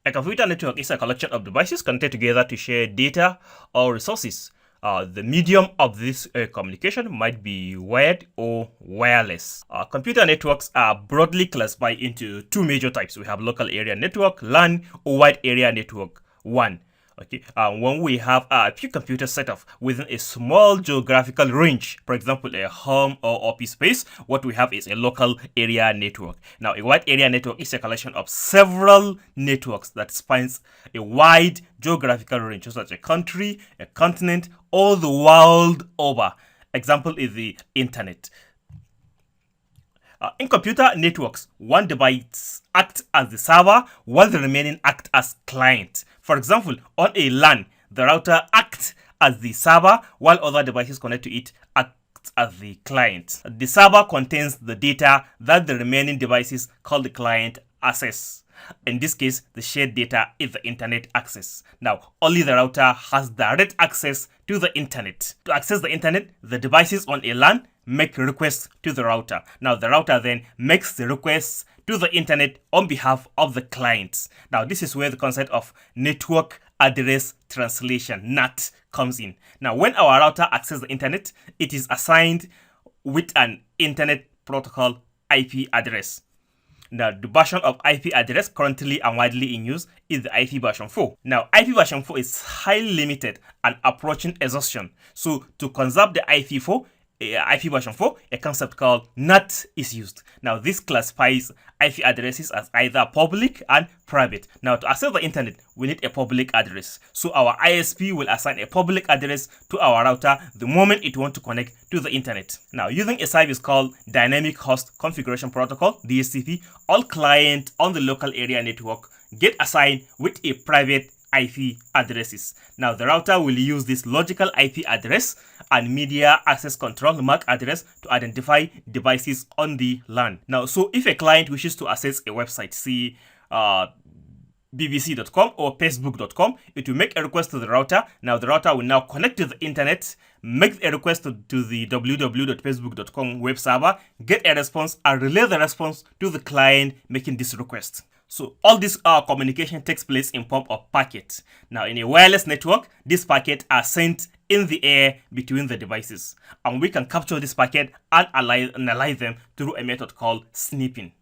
A computer network is a collection of devices connected together to share data or resources. The medium of this communication might be wired or wireless. Computer networks are broadly classified into two major types. We have local area network, LAN, or wide area network, WAN. Okay, when we have a few computers set up within a small geographical range, for example, a home or office space, what we have is a local area network. Now, a wide area network is a collection of several networks that spans a wide geographical range, such as a country, a continent, all the world over. Example is the internet. In computer networks, one device acts as the server while the remaining act as client. For example, on a LAN, the router acts as the server while other devices connected to it act as the client. The server contains the data that the remaining devices called the client access. In this case, the shared data is the internet access. Now, only the router has direct access to the internet. To access the internet, the devices on a LAN make requests to the router. Now, the router then makes the requests to the internet on behalf of the clients. Now, this is where the concept of network address translation, NAT, comes in. Now, when our router accesses the internet, it is assigned with an internet protocol IP address. Now, the version of IP address currently and widely in use is the IP version 4. Now, IP version 4 is highly limited and approaching exhaustion. So, to conserve the IP version 4, a concept called NAT is used. Now, this classifies IP addresses as either public and private. Now, to access the internet, we need a public address. So, our ISP will assign a public address to our router the moment it wants to connect to the internet. Now, using a service called Dynamic Host Configuration Protocol, DHCP, all clients on the local area network get assigned with a private IP addresses. Now, the router will use this logical IP address and media access control MAC address to identify devices on the LAN. Now, so if a client wishes to access a website, see bbc.com or facebook.com, it will make a request to the router. Now, the router will now connect to the internet, make a request to the www.facebook.com web server, get a response, and relay the response to the client making this request. So all this communication takes place in form of packets. Now, in a wireless network, these packets are sent in the air between the devices, and we can capture this packet and analyze them through a method called snipping.